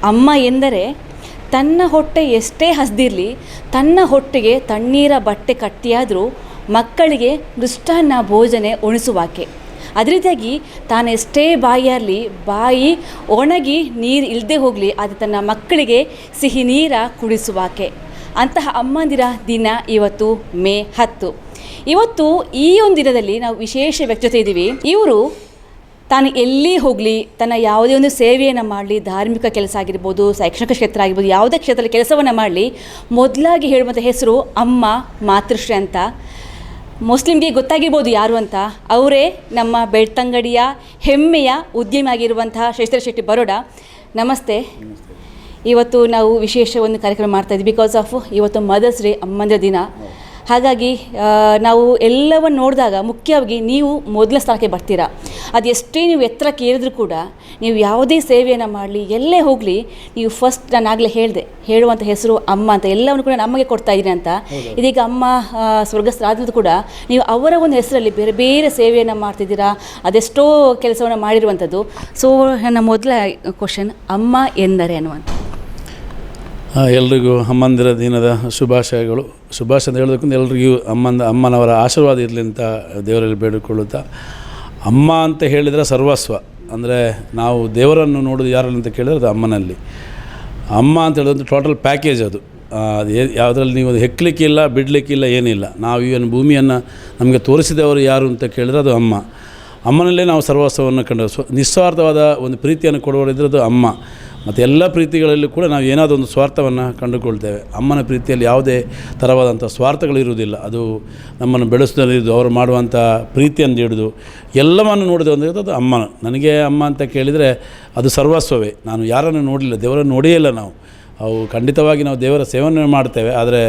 ಅಮ್ಮ ಎಂದರೆ ತನ್ನ ಹೊಟ್ಟೆ ಎಷ್ಟೇ ಹಸ್ದಿರಲಿ ತನ್ನ ಹೊಟ್ಟೆಗೆ ತಣ್ಣೀರ ಬಟ್ಟೆ ಕಟ್ಟಿಯಾದರೂ ಮಕ್ಕಳಿಗೆ ಮೃಷ್ಟಾನ್ನ ಭೋಜನೆ ಉಣಿಸುವಾಕೆ. ಅದೇ ರೀತಿಯಾಗಿ ತಾನೆಷ್ಟೇ ಬಾಯಿರಲಿ ಬಾಯಿ ಒಣಗಿ ನೀರು ಇಲ್ಲದೆ ಹೋಗಲಿ ಅದು ತನ್ನ ಮಕ್ಕಳಿಗೆ ಸಿಹಿ ನೀರ ಕುಡಿಸುವಾಕೆ. ಅಂತಹ ಅಮ್ಮಂದಿರ ದಿನ ಇವತ್ತು ಮೇ 10. ಇವತ್ತು ಈ ಒಂದು ದಿನದಲ್ಲಿ ನಾವು ವಿಶೇಷ ವ್ಯಕ್ತಿ ಇದ್ದೀವಿ. ಇವರು ತಾನು ಎಲ್ಲಿ ಹೋಗಲಿ ತನ್ನ ಯಾವುದೇ ಒಂದು ಸೇವೆಯನ್ನು ಮಾಡಲಿ, ಧಾರ್ಮಿಕ ಕೆಲಸ ಆಗಿರ್ಬೋದು, ಶೈಕ್ಷಣಿಕ ಕ್ಷೇತ್ರ ಆಗಿರ್ಬೋದು, ಯಾವುದೇ ಕ್ಷೇತ್ರದಲ್ಲಿ ಕೆಲಸವನ್ನು ಮಾಡಲಿ, ಮೊದಲಾಗಿ ಹೇಳುವಂಥ ಹೆಸರು ಅಮ್ಮ ಮಾತೃಶ್ರೀ ಅಂತ. ಮುಸ್ಲಿಮ್ಗೆ ಗೊತ್ತಾಗಿರ್ಬೋದು ಯಾರು ಅಂತ. ಅವರೇ ನಮ್ಮ ಬೆಳ್ತಂಗಡಿಯ ಹೆಮ್ಮೆಯ ಉದ್ಯಮಿ ಆಗಿರುವಂತಹ ಶ್ರೇಷ್ಠ ಶೆಟ್ಟಿ ಬರೋಡ. ನಮಸ್ತೆ. ಇವತ್ತು ನಾವು ವಿಶೇಷ ಒಂದು ಕಾರ್ಯಕ್ರಮ ಮಾಡ್ತಾಯಿದ್ವಿ ಬಿಕಾಸ್ ಆಫ್ ಇವತ್ತು ಮದರ್ಸ್ ಡೇ, ಅಮ್ಮಂದಿರ ದಿನ. ಹಾಗಾಗಿ ನಾವು ಎಲ್ಲವನ್ನು ನೋಡಿದಾಗ ಮುಖ್ಯವಾಗಿ ನೀವು ಮೊದಲ ಸ್ಥಳಕ್ಕೆ ಬರ್ತೀರಾ. ಅದು ಎಷ್ಟೇ ನೀವು ಎತ್ತರಕ್ಕೆ ಏರಿದ್ರೂ ಕೂಡ ನೀವು ಯಾವುದೇ ಸೇವೆಯನ್ನು ಮಾಡಲಿ, ಎಲ್ಲೇ ಹೋಗಲಿ, ನೀವು ಫಸ್ಟ್ ನಾನು ಆಗಲೇ ಹೇಳುವಂಥ ಹೆಸರು ಅಮ್ಮ ಅಂತ. ಎಲ್ಲವನ್ನು ಕೂಡ ನಮಗೆ ಕೊಡ್ತಾ ಇದ್ದೀರಿ ಅಂತ. ಇದೀಗ ಅಮ್ಮ ಸ್ವರ್ಗಸ್ಥರಾದ್ರೂ ಕೂಡ ನೀವು ಅವರ ಒಂದು ಹೆಸರಲ್ಲಿ ಬೇರೆ ಬೇರೆ ಸೇವೆಯನ್ನು ಮಾಡ್ತಿದ್ದೀರಾ, ಅದೆಷ್ಟೋ ಕೆಲಸವನ್ನು ಮಾಡಿರುವಂಥದ್ದು. ಸೊ ನನ್ನ ಮೊದಲ ಕ್ವಶನ್, ಅಮ್ಮ ಎಂದರೆ ಅನ್ನುವಂಥ. ಎಲ್ರಿಗೂ ಅಮ್ಮಂದಿರ ದಿನದ ಶುಭಾಶಯಗಳು. ಶುಭಾಶಯ ಅಂತ ಹೇಳೋದಕ್ಕಿಂತ ಎಲ್ರಿಗೂ ಅಮ್ಮನವರ ಆಶೀರ್ವಾದ ಇರಲಿ ಅಂತ ದೇವರಲ್ಲಿ ಬೇಡಿಕೊಳ್ಳುತ್ತಾ, ಅಮ್ಮ ಅಂತ ಹೇಳಿದರೆ ಸರ್ವಸ್ವ. ಅಂದರೆ ನಾವು ದೇವರನ್ನು ನೋಡೋದು ಯಾರಲ್ಲಿ ಅಂತ ಕೇಳಿದ್ರೆ ಅದು ಅಮ್ಮನಲ್ಲಿ. ಅಮ್ಮ ಅಂತ ಹೇಳೋದು ಟೋಟಲ್ ಪ್ಯಾಕೇಜ್. ಅದು ಯಾವುದ್ರಲ್ಲಿ ನೀವು ಅದು ಹೆಕ್ಕಲಿಕ್ಕಿಲ್ಲ, ಬಿಡಲಿಕ್ಕಿಲ್ಲ, ಏನಿಲ್ಲ. ನಾವು ಏನು ಭೂಮಿಯನ್ನು ನಮಗೆ ತೋರಿಸಿದವರು ಯಾರು ಅಂತ ಕೇಳಿದ್ರೆ ಅದು ಅಮ್ಮ. ಅಮ್ಮನಲ್ಲೇ ನಾವು ಸರ್ವಸ್ವವನ್ನು ಕಂಡು ನಿಸ್ವಾರ್ಥವಾದ ಒಂದು ಪ್ರೀತಿಯನ್ನು ಕೊಡುವವರಿದ್ರೆ ಅದು ಅಮ್ಮ. ಮತ್ತು ಎಲ್ಲ ಪ್ರೀತಿಗಳಲ್ಲಿ ಕೂಡ ನಾವು ಏನಾದರೂ ಒಂದು ಸ್ವಾರ್ಥವನ್ನು ಕಂಡುಕೊಳ್ತೇವೆ. ಅಮ್ಮನ ಪ್ರೀತಿಯಲ್ಲಿ ಯಾವುದೇ ಥರವಾದಂಥ ಸ್ವಾರ್ಥಗಳಿರುವುದಿಲ್ಲ. ಅದು ನಮ್ಮನ್ನು ಬೆಳೆಸೋದಿದ್ದು, ಅವರು ಮಾಡುವಂಥ ಪ್ರೀತಿಯನ್ನು ಹಿಡಿದು ಎಲ್ಲವನ್ನು ನೋಡಿದೆ ಅಂದರೆ ಅದು ಅಮ್ಮ. ನನಗೆ ಅಮ್ಮ ಅಂತ ಕೇಳಿದರೆ ಅದು ಸರ್ವಸ್ವವೇ. ನಾನು ಯಾರನ್ನು ನೋಡಲಿಲ್ಲ, ದೇವರನ್ನು ನೋಡಿಯೇ ಇಲ್ಲ ನಾವು. ಅವು ಖಂಡಿತವಾಗಿ ನಾವು ದೇವರ ಸೇವನೆ ಮಾಡ್ತೇವೆ, ಆದರೆ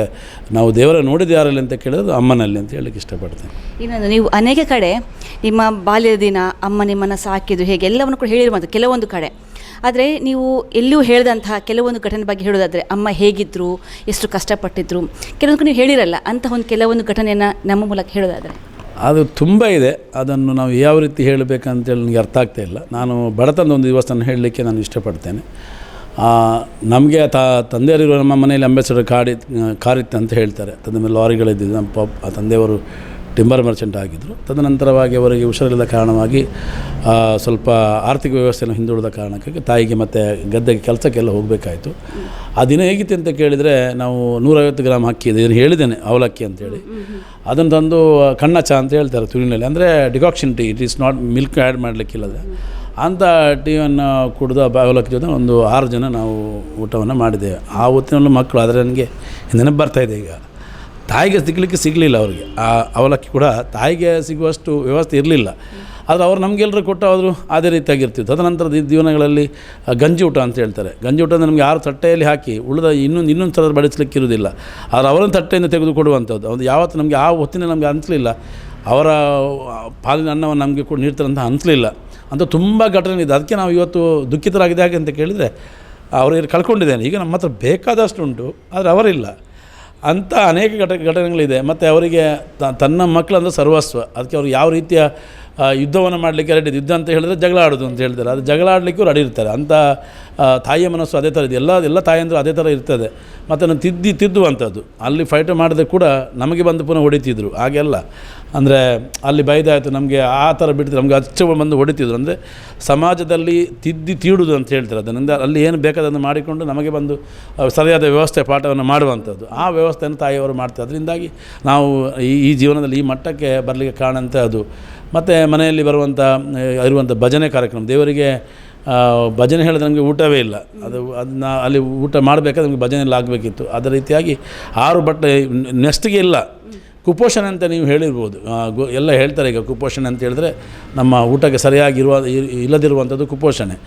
ನಾವು ದೇವರ ನೋಡಿದ ಯಾರಲ್ಲಿ ಅಂತ ಕೇಳಿದ್ರೆ ಅಮ್ಮನಲ್ಲಿ ಅಂತ ಹೇಳಲಿಕ್ಕೆ ಇಷ್ಟಪಡ್ತೇನೆ. ಇನ್ನೊಂದು, ನೀವು ಅನೇಕ ಕಡೆ ನಿಮ್ಮ ಬಾಲ್ಯದ ದಿನ ಅಮ್ಮ ನಿಮ್ಮನ್ನು ಸಾಕಿದ್ದು ಹೇಗೆ ಎಲ್ಲವನ್ನು ಕೂಡ ಹೇಳಿರುವಂಥ ಕೆಲವೊಂದು ಕಡೆ. ಆದರೆ ನೀವು ಎಲ್ಲೂ ಹೇಳಿದಂತಹ ಕೆಲವೊಂದು ಘಟನೆ ಬಗ್ಗೆ ಹೇಳೋದಾದರೆ ಅಮ್ಮ ಹೇಗಿದ್ದರು, ಎಷ್ಟು ಕಷ್ಟಪಟ್ಟಿದ್ರು, ಕೆಲವೊಂದು ನೀವು ಹೇಳಿರಲ್ಲ ಅಂತಹ ಒಂದು ಕೆಲವೊಂದು ಘಟನೆಯನ್ನು ನಮ್ಮ ಮೂಲಕ ಹೇಳೋದಾದರೆ. ಅದು ತುಂಬ ಇದೆ. ಅದನ್ನು ನಾವು ಯಾವ ರೀತಿ ಹೇಳಬೇಕಂತೇಳಿ ನನಗೆ ಅರ್ಥ ಆಗ್ತಾ ಇಲ್ಲ. ನಾನು ಬಡತನದ ಒಂದು ದಿವಸವನ್ನು ಹೇಳಲಿಕ್ಕೆ ನಾನು ಇಷ್ಟಪಡ್ತೇನೆ. ನಮಗೆ ತಂದೆಯರಿರುವ ನಮ್ಮ ಮನೆಯಲ್ಲಿ ಅಂಬೇಡ್ಕರ್ ಕಾರಿತ್ತು ಅಂತ ಹೇಳ್ತಾರೆ. ತಂದೆ ಮೇಲೆ ಲಾರಿಗಳಿದ್ದಿದ್ದು. ನಮ್ಮ ತಂದೆಯವರು ಟಿಂಬರ್ ಮರ್ಚೆಂಟ್ ಆಗಿದ್ದರು. ತದನಂತರವಾಗಿ ಅವರಿಗೆ ಹುಷಾರಿಲ್ಲದ ಕಾರಣವಾಗಿ ಸ್ವಲ್ಪ ಆರ್ಥಿಕ ವ್ಯವಸ್ಥೆಯನ್ನು ಹಿಂದುಳಿದ ಕಾರಣಕ್ಕಾಗಿ ತಾಯಿಗೆ ಮತ್ತು ಗದ್ದೆಗೆ ಕೆಲಸಕ್ಕೆಲ್ಲ ಹೋಗಬೇಕಾಯಿತು. ಆ ದಿನ ಹೇಗಿತ್ತು ಅಂತ ಕೇಳಿದರೆ, ನಾವು 150 ಗ್ರಾಮ್ ಅಕ್ಕಿ ಇದೆ, ಇದನ್ನು ಹೇಳಿದ್ದೇನೆ ಅವಲಕ್ಕಿ ಅಂತೇಳಿ, ಅದನ್ನು ತಂದು ಕಣ್ಣ ಚಹಾ ಅಂತ ಹೇಳ್ತಾರೆ ತುಳಿನಲ್ಲಿ, ಅಂದರೆ decoction tea, it is not milk add ಮಾಡಲಿಕ್ಕಿಲ್ಲದೆ ಅಂಥ ಟೀಯನ್ನು ಕುಡಿದು ಅವಲಕ್ಕಿ ಜೊತೆ ಒಂದು 6 ಜನ ನಾವು ಊಟವನ್ನು ಮಾಡಿದ್ದೇವೆ. ಆ ಹೊತ್ತಿನಲ್ಲೂ ಮಕ್ಕಳು, ಆದರೆ ನನಗೆ ನೆನಪು ಬರ್ತಾಯಿದೆ. ಈಗ ತಾಯಿಗೆ ಸಿಗಲಿಲ್ಲ ಅವರಿಗೆ. ಆ ಅವಲಕ್ಕಿ ಕೂಡ ತಾಯಿಗೆ ಸಿಗುವಷ್ಟು ವ್ಯವಸ್ಥೆ ಇರಲಿಲ್ಲ. ಆದರೆ ಅವ್ರು ನಮಗೆಲ್ಲರೂ ಕೊಟ್ಟು ಅವರು ಅದೇ ರೀತಿಯಾಗಿರ್ತೀವಿ. ತದನಂತರದ ದಿನಗಳಲ್ಲಿ ಗಂಜಿ ಊಟ ಅಂತ ಹೇಳ್ತಾರೆ. ಗಂಜಿ ಊಟ ಅಂದರೆ ನಮಗೆ 6 ತಟ್ಟೆಯಲ್ಲಿ ಹಾಕಿ ಉಳಿದ ಇನ್ನೊಂದು ಥರದ ಬಡಿಸಲಿಕ್ಕೆ ಇರೋದಿಲ್ಲ. ಆದರೆ ಅವರನ್ನು ತಟ್ಟೆಯಿಂದ ತೆಗೆದು ಕೊಡುವಂಥದ್ದು. ಅದು ಯಾವತ್ತು ನಮಗೆ ಆ ಹೊತ್ತಿನ ನಮಗೆ ಅನಿಸಲಿಲ್ಲ. ಅವರ ಪಾಲಿನ ಅನ್ನವನ್ನು ನಮಗೆ ಕೂಡ ನೀಡ್ತಾರಂತ ಅನಿಸಲಿಲ್ಲ ಅಂತ ತುಂಬ ಘಟನೆ ಇದೆ. ಅದಕ್ಕೆ ನಾವು ಇವತ್ತು ದುಃಖಿತರಾಗಿದೆ. ಹಾಗೆ ಅಂತ ಕೇಳಿದರೆ ಅವರಿಗೆ ಕಳ್ಕೊಂಡಿದ್ದೇನೆ. ಈಗ ನಮ್ಮ ಹತ್ರ ಬೇಕಾದಷ್ಟು ಉಂಟು, ಆದರೆ ಅವರಿಲ್ಲ ಅಂಥ ಅನೇಕ ಘಟನೆಗಳಿದೆ. ಮತ್ತು ಅವರಿಗೆ ತನ್ನ ಮಕ್ಕಳಂದ್ರೆ ಸರ್ವಸ್ವ. ಅದಕ್ಕೆ ಅವ್ರು ಯಾವ ರೀತಿಯ ಯುದ್ಧವನ್ನು ಮಾಡಲಿಕ್ಕೆ ರೆಡಿ. ಯುದ್ಧ ಅಂತ ಹೇಳಿದ್ರೆ ಜಗಳ ಆಡೋದು ಅಂತ ಹೇಳ್ತಾರೆ. ಅದು ಜಗಳ ಆಡಲಿಕ್ಕೂ ರೆಡಿ ಇರ್ತಾರೆ. ಅಂಥ ತಾಯಿಯ ಮನಸ್ಸು ಅದೇ ಥರ ಇದೆ. ಎಲ್ಲ ತಾಯಿಯಂದರೂ ಅದೇ ಥರ ಇರ್ತದೆ. ಮತ್ತು ನಾನು ತಿದ್ದುವಂಥದ್ದು. ಅಲ್ಲಿ ಫೈಟ್ ಮಾಡಿದ್ರೆ ಕೂಡ ನಮಗೆ ಬಂದು ಪುನಃ ಹೊಡಿತಿದ್ರು. ಹಾಗೆಲ್ಲ ಅಂದರೆ ಅಲ್ಲಿ ಬೈದಾಯಿತು ನಮಗೆ ಆ ಥರ ಬಿಡ್ತಿದ್ರು, ನಮಗೆ ಅಚ್ಚ ಬಂದು ಹೊಡಿತಿದ್ರು. ಅಂದರೆ ಸಮಾಜದಲ್ಲಿ ತೀಡುವುದು ಅಂತ ಹೇಳ್ತಾರೆ. ಅದರಿಂದ ಅಲ್ಲಿ ಏನು ಬೇಕಾದನ್ನು ಮಾಡಿಕೊಂಡು ನಮಗೆ ಬಂದು ಸರಿಯಾದ ವ್ಯವಸ್ಥೆ ಪಾಠವನ್ನು ಮಾಡುವಂಥದ್ದು. ಆ ವ್ಯವಸ್ಥೆಯನ್ನು ತಾಯಿಯವರು ಮಾಡ್ತಾರೆ. ಅದರಿಂದಾಗಿ ನಾವು ಈ ಜೀವನದಲ್ಲಿ ಈ ಮಟ್ಟಕ್ಕೆ ಬರಲಿಕ್ಕೆ ಕಾರಣ ಅಂತ ಅದು. ಮತ್ತು ಮನೆಯಲ್ಲಿ ಇರುವಂಥ ಭಜನೆ ಕಾರ್ಯಕ್ರಮ, ದೇವರಿಗೆ ಭಜನೆ ಹೇಳಿದ್ರೆ ನಮಗೆ ಊಟವೇ ಇಲ್ಲ. ಅದನ್ನ ಅಲ್ಲಿ ಊಟ ಮಾಡಬೇಕಾದ್ರೆ ನಮಗೆ ಭಜನೆ ಎಲ್ಲ ಆಗಬೇಕಿತ್ತು. ಅದೇ ರೀತಿಯಾಗಿ 6 ಬಟ್ಟೆ ನೆಕ್ಸ್ಟಿಗೆ ಇಲ್ಲ. ಕುಪೋಷಣೆ ಅಂತ ನೀವು ಹೇಳಿರ್ಬೋದು, ಎಲ್ಲ ಹೇಳ್ತಾರೆ. ಈಗ ಕುಪೋಷಣೆ ಅಂತ ಹೇಳಿದ್ರೆ ನಮ್ಮ ಊಟಕ್ಕೆ ಸರಿಯಾಗಿರುವ ಇಲ್ಲದಿರುವಂಥದ್ದು ಕುಪೋಷಣೆ.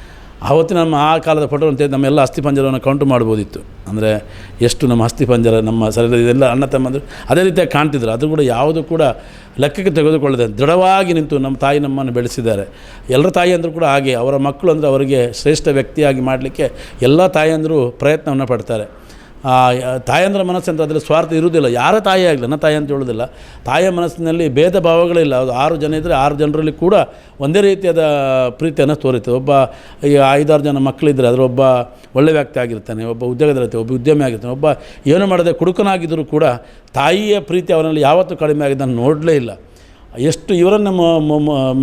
ಆವತ್ತಿನ ನಮ್ಮ ಆ ಕಾಲದ ಫೋಟೋ ಅಂತ ನಮ್ಮೆಲ್ಲ ಅಸ್ಥಿಪಂಜರವನ್ನು ಕೌಂಟು ಮಾಡ್ಬೋದಿತ್ತು. ಅಂದರೆ ಎಷ್ಟು ನಮ್ಮ ಅಸ್ಥಿಪಂಜರ ನಮ್ಮ ಶರೀರ ಇದೆಲ್ಲ ಅಣ್ಣ ತಮ್ಮಂದರು ಅದೇ ರೀತಿಯಾಗಿ ಕಾಣ್ತಿದ್ರು. ಅದು ಕೂಡ ಯಾವುದು ಕೂಡ ಲೆಕ್ಕಕ್ಕೆ ತೆಗೆದುಕೊಳ್ಳದೆ ದೃಢವಾಗಿ ನಿಂತು ನಮ್ಮ ತಾಯಿ ನಮ್ಮನ್ನು ಬೆಳೆಸಿದ್ದಾರೆ. ಎಲ್ಲರ ತಾಯಿಯಂದರು ಕೂಡ ಹಾಗೆ. ಅವರ ಮಕ್ಕಳು ಅಂದರೆ ಅವರಿಗೆ ಶ್ರೇಷ್ಠ ವ್ಯಕ್ತಿಯಾಗಿ ಮಾಡಲಿಕ್ಕೆ ಎಲ್ಲ ತಾಯಿಯಂದರು ಪ್ರಯತ್ನವನ್ನು ಪಡ್ತಾರೆ. ತಾಯಂದ್ರ ಮನಸ್ಸು ಅಂತ ಅದರಲ್ಲಿ ಸ್ವಾರ್ಥ ಇರುವುದಿಲ್ಲ. ಯಾರ ತಾಯಿ ಆಗಲಿ, ನನ್ನ ತಾಯಿ ಅಂತ ಹೇಳೋದಿಲ್ಲ, ತಾಯಿಯ ಮನಸ್ಸಿನಲ್ಲಿ ಭೇದ ಭಾವಗಳಿಲ್ಲ. ಅದು 6 ಜನ ಇದ್ದರೆ 6 ಜನರಲ್ಲಿ ಕೂಡ ಒಂದೇ ರೀತಿಯಾದ ಪ್ರೀತಿಯನ್ನು ತೋರಿತು. ಒಬ್ಬ ಈ 5-6 ಜನ ಮಕ್ಕಳಿದ್ದರೆ ಅದರ ಒಬ್ಬ ಒಳ್ಳೆ ವ್ಯಕ್ತಿ ಆಗಿರ್ತಾನೆ, ಒಬ್ಬ ಉದ್ಯೋಗದಲ್ಲಿರ್ತಾನೆ, ಒಬ್ಬ ಉದ್ಯಮಿ ಆಗಿರ್ತಾನೆ, ಒಬ್ಬ ಏನು ಮಾಡದೆ ಕುಡುಕನಾಗಿದ್ದರೂ ಕೂಡ ತಾಯಿಯ ಪ್ರೀತಿ ಅವನಲ್ಲಿ ಯಾವತ್ತೂ ಕಡಿಮೆ ಆಗಿದೆ ನಾನು ನೋಡಲೇ ಇಲ್ಲ. ಎಷ್ಟು ಇವರನ್ನು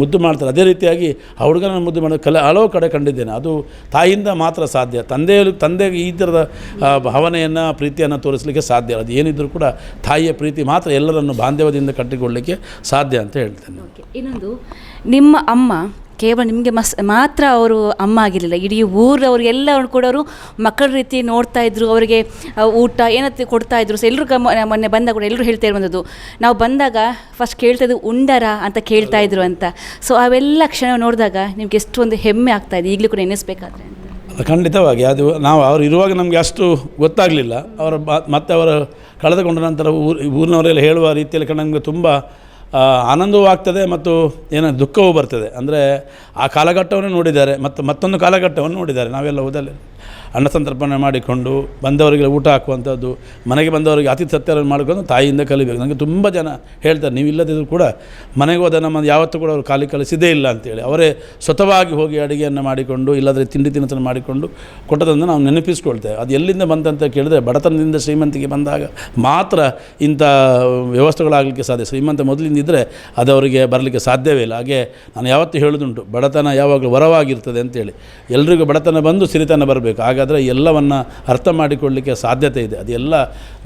ಮುದ್ದು ಮಾಡ್ತಾರೆ, ಅದೇ ರೀತಿಯಾಗಿ ಆ ಹುಡುಗನ ಮುದ್ದು ಮಾಡೋದು ಹಲವು ಕಡೆ ಕಂಡಿದ್ದೇನೆ. ಅದು ತಾಯಿಯಿಂದ ಮಾತ್ರ ಸಾಧ್ಯ. ತಂದೆಗೆ ಈ ಥರದ ಭಾವನೆಯನ್ನು ಪ್ರೀತಿಯನ್ನು ತೋರಿಸಲಿಕ್ಕೆ ಸಾಧ್ಯ. ಅದು ಏನಿದ್ದರೂ ಕೂಡ ತಾಯಿಯ ಪ್ರೀತಿ ಮಾತ್ರ ಎಲ್ಲರನ್ನು ಬಾಂಧವ್ಯದಿಂದ ಕಟ್ಟಿಕೊಳ್ಳಲಿಕ್ಕೆ ಸಾಧ್ಯ ಅಂತ ಹೇಳ್ತೇನೆ. ಇನ್ನೊಂದು, ನಿಮ್ಮ ಅಮ್ಮ ಕೇವಲ ನಿಮಗೆ ಮಾತ್ರ ಅವರು ಅಮ್ಮ ಆಗಿರಲಿಲ್ಲ, ಇಡೀ ಊರವ್ರಿಗೆಲ್ಲ ಕೂಡ ಅವರು ಮಕ್ಕಳ ರೀತಿ ನೋಡ್ತಾ ಇದ್ರು. ಅವರಿಗೆ ಊಟ ಏನತ್ತೆ ಕೊಡ್ತಾಯಿದ್ರು. ಸೊ ಎಲ್ಲರೂ ಮೊನ್ನೆ ಬಂದಾಗ ಕೂಡ ಎಲ್ಲರೂ ಹೇಳ್ತಾ ಇರುವಂಥದ್ದು, ನಾವು ಬಂದಾಗ ಫಸ್ಟ್ ಕೇಳ್ತಾಯಿದ್ದು ಉಂಡರ ಅಂತ ಕೇಳ್ತಾಯಿದ್ರು ಅಂತ. ಸೊ ಅವೆಲ್ಲ ಕ್ಷಣ ನೋಡಿದಾಗ ನಿಮಗೆ ಎಷ್ಟೊಂದು ಹೆಮ್ಮೆ ಆಗ್ತಾಯಿದೆ ಈಗಲೂ ಕೂಡ ಎನಿಸ್ಬೇಕಾದ್ರೆ ಅಂತ. ಖಂಡಿತವಾಗಿ ಅದು ನಾವು ಅವ್ರು ಇರುವಾಗ ನಮಗೆ ಅಷ್ಟು ಗೊತ್ತಾಗಲಿಲ್ಲ. ಮತ್ತೆ ಅವರು ಕಳೆದುಕೊಂಡ ನಂತರ ಊರಿನವರೆಲ್ಲ ಹೇಳುವ ರೀತಿಯಲ್ಲಿ ನಮಗೆ ತುಂಬ ಆನಂದವೂ ಆಗ್ತದೆ ಮತ್ತು ಏನೋ ದುಃಖವೂ ಬರ್ತದೆ. ಅಂದರೆ ಆ ಕಾಲಘಟ್ಟವನ್ನು ನೋಡಿದ್ದಾರೆ ಮತ್ತು ಮತ್ತೊಂದು ಕಾಲಘಟ್ಟವನ್ನು ನೋಡಿದ್ದಾರೆ. ನಾವೆಲ್ಲ ಹೋದಲ್ಲಿ ಅನ್ನ ಸಂತರ್ಪಣೆ ಮಾಡಿಕೊಂಡು ಬಂದವರಿಗೆ ಊಟ ಹಾಕುವಂಥದ್ದು, ಮನೆಗೆ ಬಂದವರಿಗೆ ಅತಿಥಿ ಸತ್ಕಾರವನ್ನು ಮಾಡಿಕೊಂಡು ತಾಯಿಯಿಂದ ಕಲಿಬೇಕು. ನನಗೆ ತುಂಬ ಜನ ಹೇಳ್ತಾರೆ, ನೀವು ಇಲ್ಲದಿದ್ದರೂ ಕೂಡ ಮನೆಗೆ ಹೋದ ನಮ್ಮನ್ನು ಯಾವತ್ತೂ ಕೂಡ ಅವರು ಕಲಿಸಿದೇ ಇಲ್ಲ ಅಂತೇಳಿ. ಅವರೇ ಸ್ವತಃವಾಗಿ ಹೋಗಿ ಅಡುಗೆಯನ್ನು ಮಾಡಿಕೊಂಡು ಇಲ್ಲದ್ರೆ ತಿಂಡಿ ತಿನಿಸನ್ನು ಮಾಡಿಕೊಂಡು ಕೊಟ್ಟದನ್ನು ನಾವು ನೆನಪಿಸ್ಕೊಳ್ತೇವೆ. ಅದು ಎಲ್ಲಿಂದ ಬಂತಂತ ಕೇಳಿದರೆ ಬಡತನದಿಂದ ಶ್ರೀಮಂತಿಗೆ ಬಂದಾಗ ಮಾತ್ರ ಇಂಥ ವ್ಯವಸ್ಥೆಗಳಾಗಲಿಕ್ಕೆ ಸಾಧ್ಯ. ಶ್ರೀಮಂತ ಮೊದಲಿಂದಿದ್ದರೆ ಅದು ಅವರಿಗೆ ಬರಲಿಕ್ಕೆ ಸಾಧ್ಯವೇ ಇಲ್ಲ. ಹಾಗೆ ನಾನು ಯಾವತ್ತೂ ಹೇಳೋದುಂಟು, ಬಡತನ ಯಾವಾಗಲೂ ವರವಾಗಿರ್ತದೆ ಅಂತೇಳಿ. ಎಲ್ರಿಗೂ ಬಡತನ ಬಂದು ಸಿರಿತನ ಬರಬೇಕು. ಹಾಗಾದರೆ ಎಲ್ಲವನ್ನು ಅರ್ಥ ಮಾಡಿಕೊಳ್ಳಲಿಕ್ಕೆ ಸಾಧ್ಯತೆ ಇದೆ. ಅದೆಲ್ಲ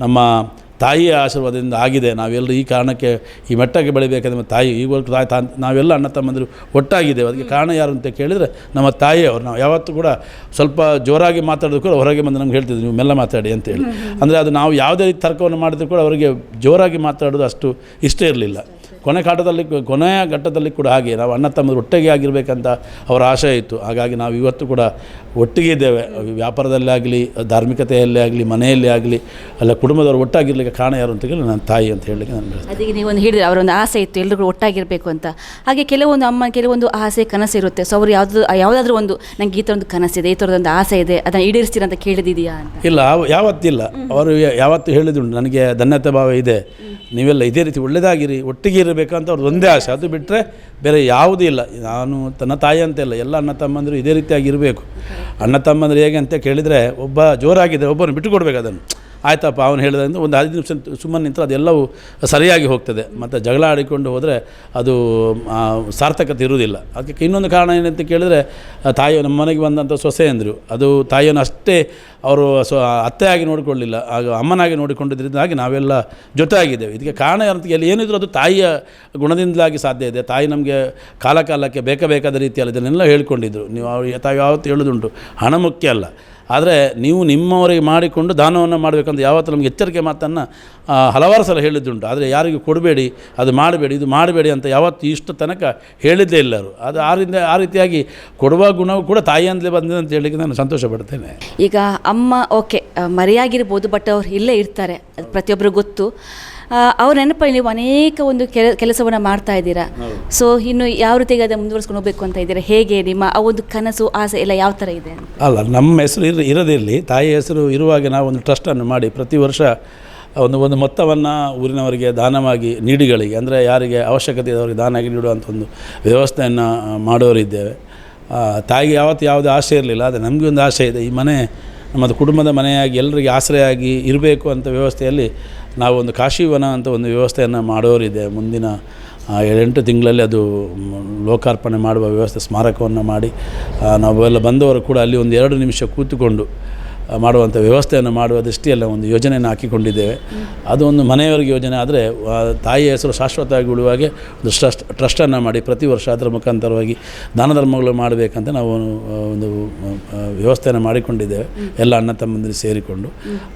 ನಮ್ಮ ತಾಯಿಯ ಆಶೀರ್ವಾದದಿಂದ ಆಗಿದೆ. ನಾವೆಲ್ಲರೂ ಈ ಕಾರಣಕ್ಕೆ ಈ ಮಟ್ಟಕ್ಕೆ ಬೆಳಿಬೇಕಾದ್ರೆ ತಾಯಿ ಈಗವರೆಗೂ ನಾವೆಲ್ಲ ಅಣ್ಣ ತಮ್ಮಂದಿರು ಒಟ್ಟಾಗಿದ್ದೇವೆ. ಅದಕ್ಕೆ ಕಾರಣ ಯಾರು ಅಂತ ಕೇಳಿದರೆ ನಮ್ಮ ತಾಯಿಯವರು. ನಾವು ಯಾವತ್ತೂ ಕೂಡ ಸ್ವಲ್ಪ ಜೋರಾಗಿ ಮಾತಾಡೋದು ಕೂಡ ಹೊರಗೆ ಬಂದು ನಮ್ಗೆ ಹೇಳ್ತಿದ್ವಿ, ನೀವು ಮೆಲ್ಲ ಮಾತಾಡಿ ಅಂತೇಳಿ. ಅಂದರೆ ಅದು ನಾವು ಯಾವುದೇ ರೀತಿ ತರ್ಕವನ್ನು ಮಾಡಿದ್ರು ಕೂಡ ಅವರಿಗೆ ಜೋರಾಗಿ ಮಾತಾಡೋದು ಅಷ್ಟು ಇಷ್ಟ ಇರಲಿಲ್ಲ. ಕೊನೆಯ ಘಟ್ಟದಲ್ಲಿ ಕೂಡ ಹಾಗೆ ನಾವು ಅಣ್ಣ ತಮ್ಮದು ಒಟ್ಟಿಗೆ ಆಗಿರಬೇಕಂತ ಅವರ ಆಶೆ ಇತ್ತು. ಹಾಗಾಗಿ ನಾವು ಇವತ್ತು ಕೂಡ ಒಟ್ಟಿಗೆ ಇದ್ದೇವೆ. ವ್ಯಾಪಾರದಲ್ಲೇ ಆಗಲಿ, ಧಾರ್ಮಿಕತೆಯಲ್ಲೇ ಆಗಲಿ, ಮನೆಯಲ್ಲೇ ಆಗಲಿ, ಅಲ್ಲ ಕುಟುಂಬದವರು ಒಟ್ಟಾಗಿರಲಿಕ್ಕೆ ಕಾರಣ ಯಾರು ಅಂತ ಹೇಳಿ ನನ್ನ ತಾಯಿ ಅಂತ ಹೇಳಲಿಕ್ಕೆ ನಾನು ಅದಕ್ಕೆ ನೀವೊಂದು ಹೇಳಿದ್ರೆ ಅವರೊಂದು ಆಸೆ ಇತ್ತು ಎಲ್ಲರಿಗೂ ಒಟ್ಟಾಗಿರಬೇಕು ಅಂತ. ಹಾಗೆ ಕೆಲವೊಂದು ಆಸೆ ಕನಸಿರುತ್ತೆ. ಸೊ ಅವರು ಯಾವುದಾದ್ರೂ ಒಂದು ನನಗೆ ಈ ಥರ ಒಂದು ಕನಸಿದೆ, ಈ ಥರದೊಂದು ಆಸೆ ಇದೆ, ಅದನ್ನು ಈಡೇರಿಸ್ತೀರ ಅಂತ ಕೇಳಿದಿದೆಯಾ ಅಂತ? ಇಲ್ಲ, ಯಾವತ್ತಿಲ್ಲ. ಅವರು ಯಾವತ್ತು ಹೇಳಿದುಂಟು, ನನಗೆ ಧನ್ಯತೆ ಭಾವ ಇದೆ, ನೀವೆಲ್ಲ ಇದೇ ರೀತಿ ಒಳ್ಳೆಯದಾಗಿರಿ, ಒಟ್ಟಿಗೆ ಇರಬೇಕಂತ ಅವ್ರದ್ದು ಒಂದೇ ಆಸೆ. ಅದು ಬಿಟ್ಟರೆ ಬೇರೆ ಯಾವುದೂ ಇಲ್ಲ. ನಾನು ತನ್ನ ತಾಯಿ ಅಂತೆಲ್ಲ, ಎಲ್ಲ ಅಣ್ಣ ತಮ್ಮಂದಿರು ಇದೇ ರೀತಿಯಾಗಿ ಇರಬೇಕು. ಅಣ್ಣ ತಮ್ಮಂದಿರು ಹೇಗೆ ಅಂತ ಕೇಳಿದರೆ, ಒಬ್ಬ ಜೋರಾಗಿದ್ದರೆ ಒಬ್ಬನು ಬಿಟ್ಟು ಕೊಡಬೇಕು. ಅದನ್ನು ಆಯ್ತಪ್ಪ ಅವನು ಹೇಳಿದ್ರಿಂದ ಒಂದು 5 ನಿಮಿಷ ಸುಮ್ಮನೆ ನಿಂತರೆ ಅದೆಲ್ಲವೂ ಸರಿಯಾಗಿ ಹೋಗ್ತದೆ. ಮತ್ತು ಜಗಳ ಆಡಿಕೊಂಡು ಹೋದರೆ ಅದು ಸಾರ್ಥಕತೆ ಇರುವುದಿಲ್ಲ. ಅದಕ್ಕೆ ಇನ್ನೊಂದು ಕಾರಣ ಏನಂತ ಕೇಳಿದರೆ, ತಾಯಿ ನಮ್ಮ ಮನೆಗೆ ಬಂದಂಥ ಸೊಸೆ ಅಂದರು, ಅದು ತಾಯಿಯನ್ನು ಅಷ್ಟೇ ಅವರು ಅತ್ತೆಯಾಗಿ ನೋಡಿಕೊಳ್ಳಲಿಲ್ಲ, ಆಗ ಅಮ್ಮನಾಗಿ ನೋಡಿಕೊಂಡಿದ್ದರಿಂದಾಗಿ ನಾವೆಲ್ಲ ಜೊತೆಯಾಗಿದ್ದೇವೆ. ಇದಕ್ಕೆ ಕಾರಣ ಯಾರಂತ ಏನಿದ್ರು ಅದು ತಾಯಿಯ ಗುಣದಿಂದಲಾಗಿ ಸಾಧ್ಯ ಇದೆ. ತಾಯಿ ನಮಗೆ ಕಾಲಕ್ಕೆ ಬೇಕಾದ ರೀತಿಯಲ್ಲಿ ಇದನ್ನೆಲ್ಲ ಹೇಳ್ಕೊಂಡಿದ್ರು. ನೀವು ತಾವು ಯಾವತ್ತು ಹೇಳೋದುಂಟು, ಹಣ ಮುಖ್ಯ ಅಲ್ಲ, ಆದರೆ ನೀವು ನಿಮ್ಮವರಿಗೆ ಮಾಡಿಕೊಂಡು ದಾನವನ್ನು ಮಾಡಬೇಕಂತ ಯಾವತ್ತೂ ನಮಗೆ ಎಚ್ಚರಿಕೆ ಮಾತನ್ನು ಹಲವಾರು ಸಲ ಹೇಳಿದ್ದುಂಟು. ಆದರೆ ಯಾರಿಗೂ ಕೊಡಬೇಡಿ, ಅದು ಮಾಡಬೇಡಿ, ಇದು ಮಾಡಬೇಡಿ ಅಂತ ಯಾವತ್ತು ಇಷ್ಟು ತನಕ ಹೇಳಿದ್ದೇ ಇಲ್ಲರು. ಅದು ಆ ರೀತಿಯಾಗಿ ಕೊಡುವ ಗುಣವು ಕೂಡ ತಾಯಿಯಿಂದಲೇ ಬಂದಿದೆ ಅಂತ ಹೇಳಲಿಕ್ಕೆ ನಾನು ಸಂತೋಷ ಪಡ್ತೇನೆ. ಈಗ ಅಮ್ಮ ಓಕೆ ಮರೆಯಾಗಿರ್ಬೋದು, ಬಟ್ ಅವ್ರು ಇಲ್ಲೇ ಇರ್ತಾರೆ, ಅದು ಪ್ರತಿಯೊಬ್ಬರಿಗೂ ಗೊತ್ತು. ಅವ್ರ ನೆನಪಲ್ಲಿ ನೀವು ಅನೇಕ ಒಂದು ಕೆಲಸವನ್ನು ಮಾಡ್ತಾ ಇದ್ದೀರಾ. ಸೊ ಇನ್ನು ಯಾವ ರೀತಿಗೆ ಅದನ್ನು ಮುಂದುವರ್ಸ್ಕೊಂಡು ಹೋಗಬೇಕು ಅಂತ ಇದ್ದೀರಾ? ಹೇಗೆ ನಿಮ್ಮ ಆ ಒಂದು ಕನಸು ಆಸೆ ಎಲ್ಲ ಯಾವ ಥರ ಇದೆ? ಅಲ್ಲ, ನಮ್ಮ ಹೆಸರು ಇರದಿರಲಿ, ತಾಯಿ ಹೆಸರು ಇರುವಾಗ ನಾವು ಒಂದು ಟ್ರಸ್ಟನ್ನು ಮಾಡಿ ಪ್ರತಿ ವರ್ಷ ಒಂದು ಮೊತ್ತವನ್ನು ಊರಿನವರಿಗೆ ದಾನವಾಗಿ ನೀಡಿಗಳಿಗೆ, ಅಂದರೆ ಯಾರಿಗೆ ಅವಶ್ಯಕತೆ ಇದೆ ಅವರಿಗೆ ದಾನಾಗಿ ನೀಡುವಂಥ ಒಂದು ವ್ಯವಸ್ಥೆಯನ್ನು ಮಾಡೋರಿದ್ದೇವೆ. ತಾಯಿಗೆ ಯಾವುದೇ ಆಸೆ ಇರಲಿಲ್ಲ, ಆದರೆ ನಮಗೆ ಒಂದು ಆಸೆ ಇದೆ. ಈ ಮನೆ ನಮ್ಮದು ಕುಟುಂಬದ ಮನೆಯಾಗಿ ಎಲ್ಲರಿಗೆ ಆಶ್ರಯಾಗಿ ಇರಬೇಕು ಅಂತ ವ್ಯವಸ್ಥೆಯಲ್ಲಿ ನಾವು ಒಂದು ಕಾಶಿವನ ಅಂತ ಒಂದು ವ್ಯವಸ್ಥೆಯನ್ನು ಮಾಡೋರಿದೆ. ಮುಂದಿನ 7-8 ತಿಂಗಳಲ್ಲಿ ಅದು ಲೋಕಾರ್ಪಣೆ ಮಾಡುವ ವ್ಯವಸ್ಥೆ, ಸ್ಮಾರಕವನ್ನು ಮಾಡಿ ನಾವೆಲ್ಲ ಬಂದವರು ಕೂಡ ಅಲ್ಲಿ ಒಂದು 2 ನಿಮಿಷ ಕೂತುಕೊಂಡು ಮಾಡುವಂಥ ವ್ಯವಸ್ಥೆಯನ್ನು ಮಾಡುವ ದೃಷ್ಟಿಯಲ್ಲ ಒಂದು ಯೋಜನೆಯನ್ನು ಹಾಕಿಕೊಂಡಿದ್ದೇವೆ. ಅದು ಒಂದು ಮನೆಯವರಿಗೆ ಯೋಜನೆ. ಆದರೆ ತಾಯಿಯ ಹೆಸರು ಶಾಶ್ವತವಾಗಿ ಉಳಿಯುವಾಗೆ ಒಂದು ಟ್ರಸ್ಟನ್ನು ಮಾಡಿ ಪ್ರತಿ ವರ್ಷ ಅದರ ಮುಖಾಂತರವಾಗಿ ದಾನ ಧರ್ಮಗಳು ಮಾಡಬೇಕಂತ ನಾವು ಒಂದು ವ್ಯವಸ್ಥೆಯನ್ನು ಮಾಡಿಕೊಂಡಿದ್ದೇವೆ, ಎಲ್ಲ ಅಣ್ಣ ತಮ್ಮಂದಿರು ಸೇರಿಕೊಂಡು.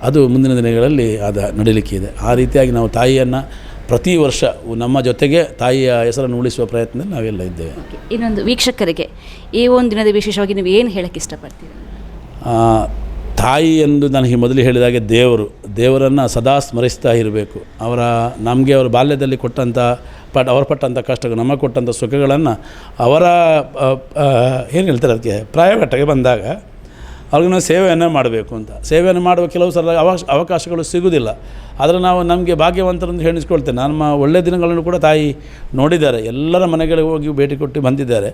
ಅದು ಮುಂದಿನ ದಿನಗಳಲ್ಲಿ ಅದು ನಡೀಲಿಕ್ಕೆ ಇದೆ. ಆ ರೀತಿಯಾಗಿ ನಾವು ತಾಯಿಯನ್ನು ಪ್ರತಿ ವರ್ಷ ನಮ್ಮ ಜೊತೆಗೆ ತಾಯಿಯ ಹೆಸರನ್ನು ಉಳಿಸುವ ಪ್ರಯತ್ನದಲ್ಲಿ ನಾವೆಲ್ಲ ಇದ್ದೇವೆ. ಇನ್ನೊಂದು ವೀಕ್ಷಕರಿಗೆ ಈ ಒಂದು ದಿನದ ವಿಶೇಷವಾಗಿ ನೀವು ಏನು ಹೇಳೋಕ್ಕೆ ಇಷ್ಟಪಡ್ತೀರಿ? ತಾಯಿ ಎಂದು ನನಗೆ ಮೊದಲು ಹೇಳಿದಾಗೆ ದೇವರನ್ನು ಸದಾ ಸ್ಮರಿಸ್ತಾ ಇರಬೇಕು. ನಮಗೆ ಅವರ ಬಾಲ್ಯದಲ್ಲಿ ಕೊಟ್ಟಂಥ ಅವರು ಪಟ್ಟಂಥ ಕಷ್ಟಗಳು, ನಮಗೆ ಕೊಟ್ಟಂಥ ಸುಖಗಳನ್ನು ಅವರ ಏನು ಹೇಳ್ತಾರೆ ಅದಕ್ಕೆ ಪ್ರಾಯಘಟ್ಟಕ್ಕೆ ಬಂದಾಗ ಅವ್ರಿಗೆ ನಾವು ಸೇವೆಯನ್ನು ಮಾಡಬೇಕು ಅಂತ. ಸೇವೆಯನ್ನು ಮಾಡುವ ಕೆಲವು ಸಲ ಅವಕಾಶಗಳು ಸಿಗುವುದಿಲ್ಲ. ಆದರೆ ನಾವು ನಮಗೆ ಭಾಗ್ಯವಂತರಂದು ಎಣಿಸ್ಕೊಳ್ತೇನೆ. ನಮ್ಮ ಒಳ್ಳೆಯ ದಿನಗಳನ್ನು ಕೂಡ ತಾಯಿ ನೋಡಿದ್ದಾರೆ. ಎಲ್ಲರ ಮನೆಗಳಿಗೆ ಹೋಗಿ ಭೇಟಿ ಕೊಟ್ಟು ಬಂದಿದ್ದಾರೆ.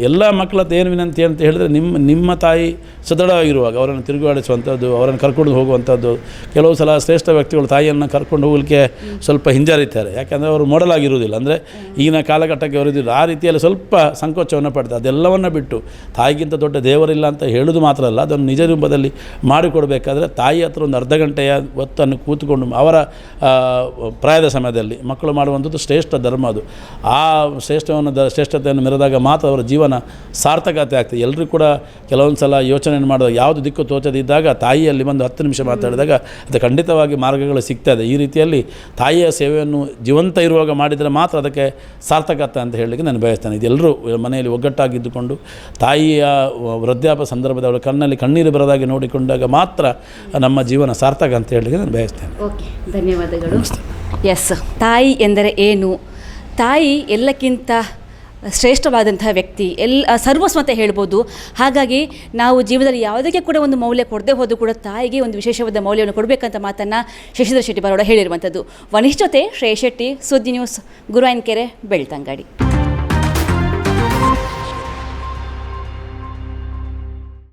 ಎಲ್ಲ ಮಕ್ಕಳದ್ದು ಏನು ವಿನಂತಿ ಅಂತ ಹೇಳಿದರೆ, ನಿಮ್ಮ ತಾಯಿ ಸದೃಢವಾಗಿರುವಾಗ ಅವರನ್ನು ತಿರುಗಾಡಿಸುವಂಥದ್ದು, ಅವರನ್ನು ಕರ್ಕೊಂಡು ಹೋಗುವಂಥದ್ದು. ಕೆಲವು ಸಲ ಶ್ರೇಷ್ಠ ವ್ಯಕ್ತಿಗಳು ತಾಯಿಯನ್ನು ಕರ್ಕೊಂಡು ಹೋಗಲಿಕ್ಕೆ ಸ್ವಲ್ಪ ಹಿಂಜರಿತಾರೆ. ಯಾಕೆಂದರೆ ಅವರು ಮಾಡೆಲ್ ಆಗಿರುವುದಿಲ್ಲ. ಅಂದರೆ ಈಗಿನ ಕಾಲಘಟ್ಟಕ್ಕೆ ಅವರಿದ್ದಿಲ್ಲ. ಆ ರೀತಿಯಲ್ಲಿ ಸ್ವಲ್ಪ ಸಂಕೋಚವನ್ನು ಪಡ್ತಾರೆ. ಅದೆಲ್ಲವನ್ನು ಬಿಟ್ಟು ತಾಯಿಗಿಂತ ದೊಡ್ಡ ದೇವರಿಲ್ಲ ಅಂತ ಹೇಳೋದು ಮಾತ್ರ ಅಲ್ಲ, ಅದನ್ನು ನಿಜ ರೂಪದಲ್ಲಿ ಮಾಡಿಕೊಡಬೇಕಾದ್ರೆ ತಾಯಿ ಹತ್ರ ಒಂದು ಅರ್ಧ ಗಂಟೆಯ ಹೊತ್ತನ್ನು ಕೂತ್ಕೊಂಡು ಅವರ ಪ್ರಾಯದ ಸಮಯದಲ್ಲಿ ಮಕ್ಕಳು ಮಾಡುವಂಥದ್ದು ಶ್ರೇಷ್ಠ ಧರ್ಮ. ಅದು ಆ ಶ್ರೇಷ್ಠತೆಯನ್ನು ಮೆರೆದಾಗ ಮಾತ್ರ ಅವರ ಜೀವನ ಸಾರ್ಥಕತೆ ಆಗ್ತದೆ. ಎಲ್ಲರೂ ಕೂಡ ಕೆಲವೊಂದು ಸಲ ಯೋಚನೆ ಮಾಡುವಾಗ ಯಾವುದು ದಿಕ್ಕು ತೋಚದಿದ್ದಾಗ ತಾಯಿಯಲ್ಲಿ ಬಂದು 10 ನಿಮಿಷ ಮಾತಾಡಿದಾಗ ಅದು ಖಂಡಿತವಾಗಿ ಮಾರ್ಗಗಳು ಸಿಗ್ತದೆ. ಈ ರೀತಿಯಲ್ಲಿ ತಾಯಿಯ ಸೇವೆಯನ್ನು ಜೀವಂತ ಇರುವಾಗ ಮಾಡಿದರೆ ಮಾತ್ರ ಅದಕ್ಕೆ ಸಾರ್ಥಕತೆ ಅಂತ ಹೇಳಲಿಕ್ಕೆ ನಾನು ಬಯಸ್ತೇನೆ. ಇದೆಲ್ಲರೂ ಮನೆಯಲ್ಲಿ ಒಗ್ಗಟ್ಟಾಗಿದ್ದುಕೊಂಡು ತಾಯಿಯ ವೃದ್ಧಾಪ್ಯ ಸಂದರ್ಭದ ಅವಳ ಕಣ್ಣಲ್ಲಿ ಕಣ್ಣೀರು ಬರದಾಗಿ ನೋಡಿಕೊಂಡಾಗ ಮಾತ್ರ ನಮ್ಮ ಜೀವನ ಸಾರ್ಥಕ ಅಂತ ಹೇಳಲಿಕ್ಕೆ ನಾನು ಬಯಸ್ತೇನೆ. ಓಕೆ, ಧನ್ಯವಾದಗಳು. ಎಸ್, ತಾಯಿ ಎಂದರೆ ಏನು? ತಾಯಿ ಎಲ್ಲಕ್ಕಿಂತ ಶ್ರೇಷ್ಠವಾದಂತಹ ವ್ಯಕ್ತಿ, ಸರ್ವಸ್ವ ಅಂತ ಹೇಳ್ಬೋದು. ಹಾಗಾಗಿ ನಾವು ಜೀವನದಲ್ಲಿ ಯಾವುದಕ್ಕೆ ಕೂಡ ಒಂದು ಮೌಲ್ಯ ಕೊಡದೆ ಹೋದರೂ ಕೂಡ ತಾಯಿಗೆ ಒಂದು ವಿಶೇಷವಾದ ಮೌಲ್ಯವನ್ನು ಕೊಡಬೇಕಂತ ಮಾತನ್ನು ಶಶಿಧರ್ ಶೆಟ್ಟಿ ಬರೋಡ ಹೇಳಿರುವಂಥದ್ದು. ವನಿಷ್ಠತೆ ಶ್ರೇಯಸ್ ಶೆಟ್ಟಿ, ಸುದ್ದಿ ನ್ಯೂಸ್, ಗುರುವಾಯನಕೆರೆ, ಬೆಳ್ತಂಗಡಿ.